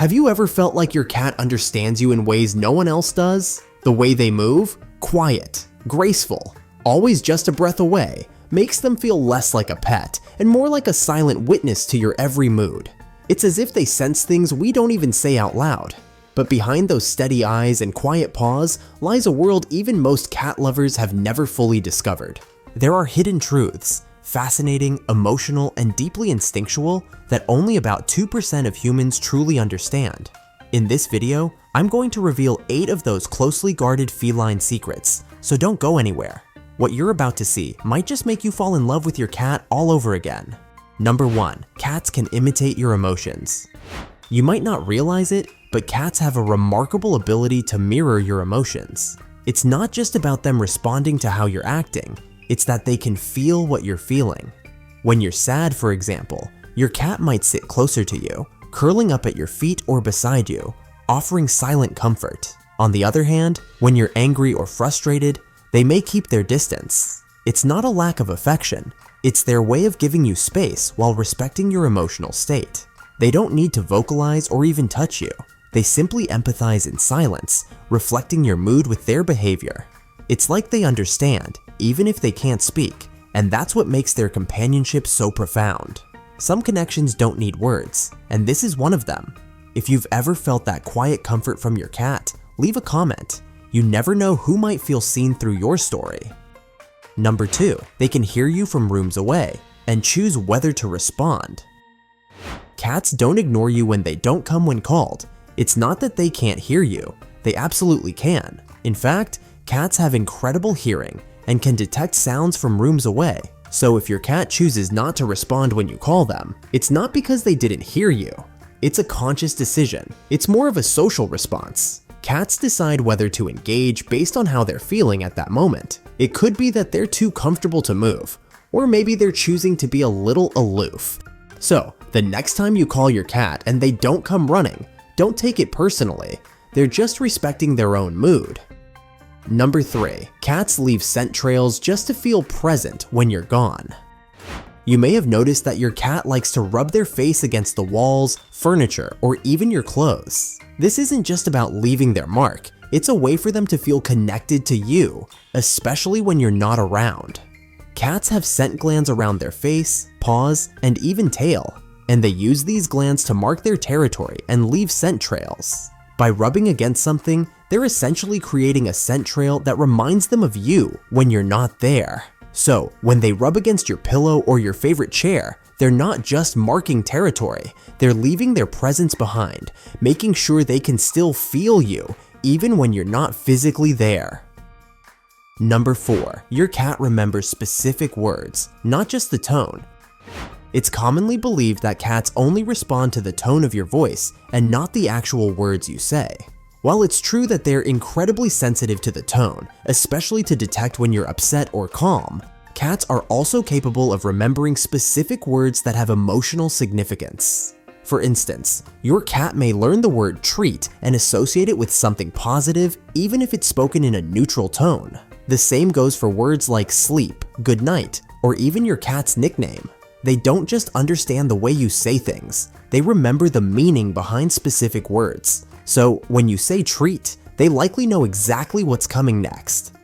Have you ever felt like your cat understands you in ways no one else does? The way they move? Quiet, graceful, always just a breath away, makes them feel less like a pet and more like a silent witness to your every mood. It's as if they sense things we don't even say out loud. But behind those steady eyes and quiet paws lies a world even most cat lovers have never fully discovered. There are hidden truths, fascinating, emotional, and deeply instinctual that only about 2% of humans truly understand. In this video, I'm going to reveal 8 of those closely guarded feline secrets, so don't go anywhere. What you're about to see might just make you fall in love with your cat all over again. Number 1. Cats can imitate your emotions. You might not realize it, but cats have a remarkable ability to mirror your emotions. It's not just about them responding to how you're acting, it's that they can feel what you're feeling. When you're sad, for example, your cat might sit closer to you, curling up at your feet or beside you, offering silent comfort. On the other hand, when you're angry or frustrated, they may keep their distance. It's not a lack of affection, it's their way of giving you space while respecting your emotional state. They don't need to vocalize or even touch you. They simply empathize in silence, reflecting your mood with their behavior. It's like they understand, even if they can't speak, and that's what makes their companionship so profound. Some connections don't need words, and this is one of them. If you've ever felt that quiet comfort from your cat, leave a comment. You never know who might feel seen through your story. Number 2, they can hear you from rooms away and choose whether to respond. Cats don't ignore you when they don't come when called. It's not that they can't hear you, they absolutely can. In fact, cats have incredible hearing and can detect sounds from rooms away. So if your cat chooses not to respond when you call them, it's not because they didn't hear you. It's a conscious decision. It's more of a social response. Cats decide whether to engage based on how they're feeling at that moment. It could be that they're too comfortable to move, or maybe they're choosing to be a little aloof. So, the next time you call your cat and they don't come running, don't take it personally. They're just respecting their own mood. Number 3, cats leave scent trails just to feel present when you're gone. You may have noticed that your cat likes to rub their face against the walls, furniture, or even your clothes. This isn't just about leaving their mark, it's a way for them to feel connected to you, especially when you're not around. Cats have scent glands around their face, paws, and even tail, and they use these glands to mark their territory and leave scent trails. By rubbing against something, they're essentially creating a scent trail that reminds them of you when you're not there. So, when they rub against your pillow or your favorite chair, they're not just marking territory, they're leaving their presence behind, making sure they can still feel you, even when you're not physically there. Number 4, your cat remembers specific words, not just the tone. It's commonly believed that cats only respond to the tone of your voice and not the actual words you say. While it's true that they're incredibly sensitive to the tone, especially to detect when you're upset or calm, cats are also capable of remembering specific words that have emotional significance. For instance, your cat may learn the word treat and associate it with something positive even if it's spoken in a neutral tone. The same goes for words like sleep, good night, or even your cat's nickname. They don't just understand the way you say things, they remember the meaning behind specific words. So when you say treat, they likely know exactly what's coming next.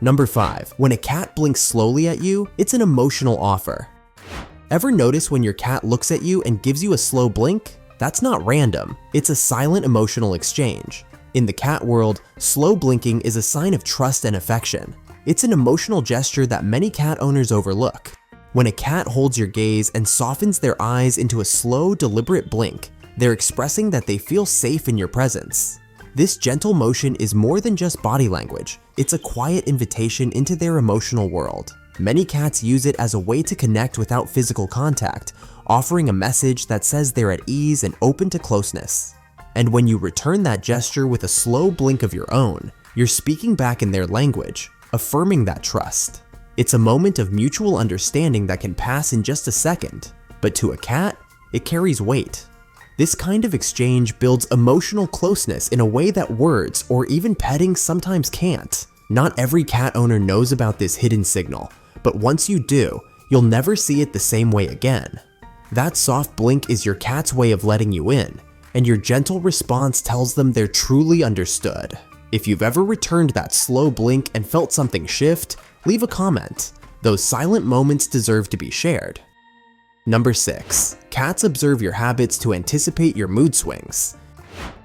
Number 5, when a cat blinks slowly at you, it's an emotional offer. Ever notice when your cat looks at you and gives you a slow blink? That's not random, it's a silent emotional exchange. In the cat world, slow blinking is a sign of trust and affection. It's an emotional gesture that many cat owners overlook. When a cat holds your gaze and softens their eyes into a slow, deliberate blink, they're expressing that they feel safe in your presence. This gentle motion is more than just body language, it's a quiet invitation into their emotional world. Many cats use it as a way to connect without physical contact, offering a message that says they're at ease and open to closeness. And when you return that gesture with a slow blink of your own, you're speaking back in their language, affirming that trust. It's a moment of mutual understanding that can pass in just a second, but to a cat, it carries weight. This kind of exchange builds emotional closeness in a way that words or even petting sometimes can't. Not every cat owner knows about this hidden signal, but once you do, you'll never see it the same way again. That soft blink is your cat's way of letting you in, and your gentle response tells them they're truly understood. If you've ever returned that slow blink and felt something shift, leave a comment. Those silent moments deserve to be shared. Number 6. Cats observe your habits to anticipate your mood swings.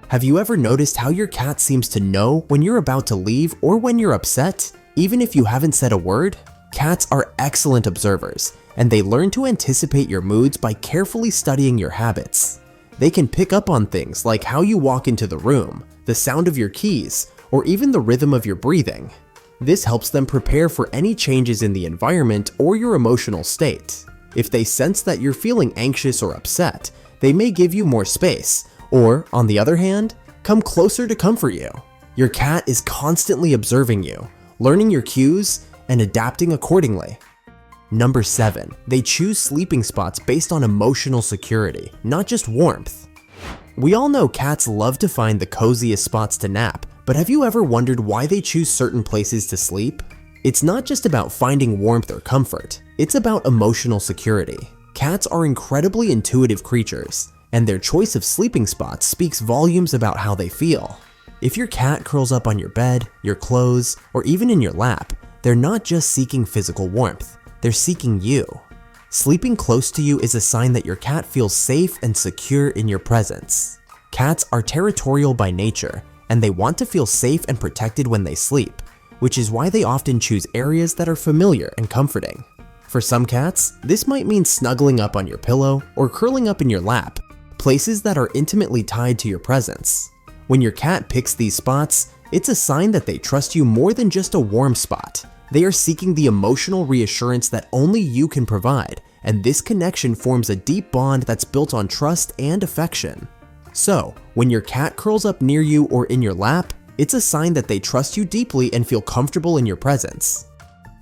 Have you ever noticed how your cat seems to know when you're about to leave or when you're upset, even if you haven't said a word? Cats are excellent observers, and they learn to anticipate your moods by carefully studying your habits. They can pick up on things like how you walk into the room, the sound of your keys, or even the rhythm of your breathing. This helps them prepare for any changes in the environment or your emotional state. If they sense that you're feeling anxious or upset, they may give you more space, or, on the other hand, come closer to comfort you. Your cat is constantly observing you, learning your cues, and adapting accordingly. Number 7. They choose sleeping spots based on emotional security, not just warmth. We all know cats love to find the coziest spots to nap, but have you ever wondered why they choose certain places to sleep? It's not just about finding warmth or comfort, it's about emotional security. Cats are incredibly intuitive creatures, and their choice of sleeping spots speaks volumes about how they feel. If your cat curls up on your bed, your clothes, or even in your lap, they're not just seeking physical warmth, they're seeking you. Sleeping close to you is a sign that your cat feels safe and secure in your presence. Cats are territorial by nature, and they want to feel safe and protected when they sleep, which is why they often choose areas that are familiar and comforting. For some cats, this might mean snuggling up on your pillow or curling up in your lap, places that are intimately tied to your presence. When your cat picks these spots, it's a sign that they trust you more than just a warm spot. They are seeking the emotional reassurance that only you can provide, and this connection forms a deep bond that's built on trust and affection. So, when your cat curls up near you or in your lap, it's a sign that they trust you deeply and feel comfortable in your presence.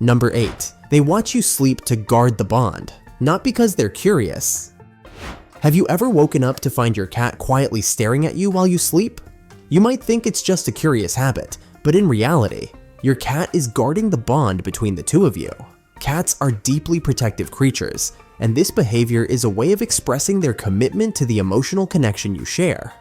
Number 8. They watch you sleep to guard the bond, not because they're curious. Have you ever woken up to find your cat quietly staring at you while you sleep? You might think it's just a curious habit, but in reality, your cat is guarding the bond between the two of you. Cats are deeply protective creatures, and this behavior is a way of expressing their commitment to the emotional connection you share.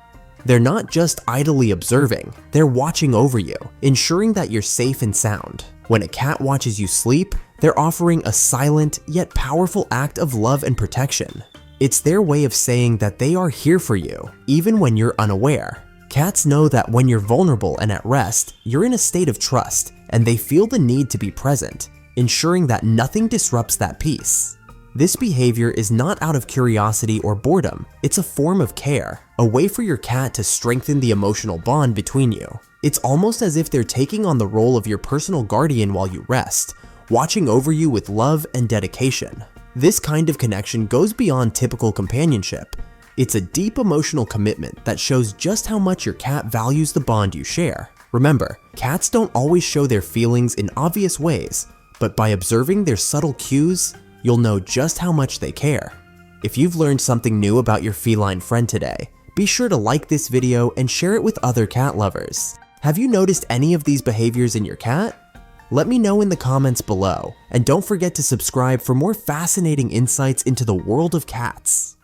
They're not just idly observing, they're watching over you, ensuring that you're safe and sound. When a cat watches you sleep, they're offering a silent yet powerful act of love and protection. It's their way of saying that they are here for you, even when you're unaware. Cats know that when you're vulnerable and at rest, you're in a state of trust, and they feel the need to be present, ensuring that nothing disrupts that peace. This behavior is not out of curiosity or boredom, it's a form of care, a way for your cat to strengthen the emotional bond between you. It's almost as if they're taking on the role of your personal guardian while you rest, watching over you with love and dedication. This kind of connection goes beyond typical companionship. It's a deep emotional commitment that shows just how much your cat values the bond you share. Remember, cats don't always show their feelings in obvious ways, but by observing their subtle cues, you'll know just how much they care. If you've learned something new about your feline friend today, be sure to like this video and share it with other cat lovers. Have you noticed any of these behaviors in your cat? Let me know in the comments below, and don't forget to subscribe for more fascinating insights into the world of cats.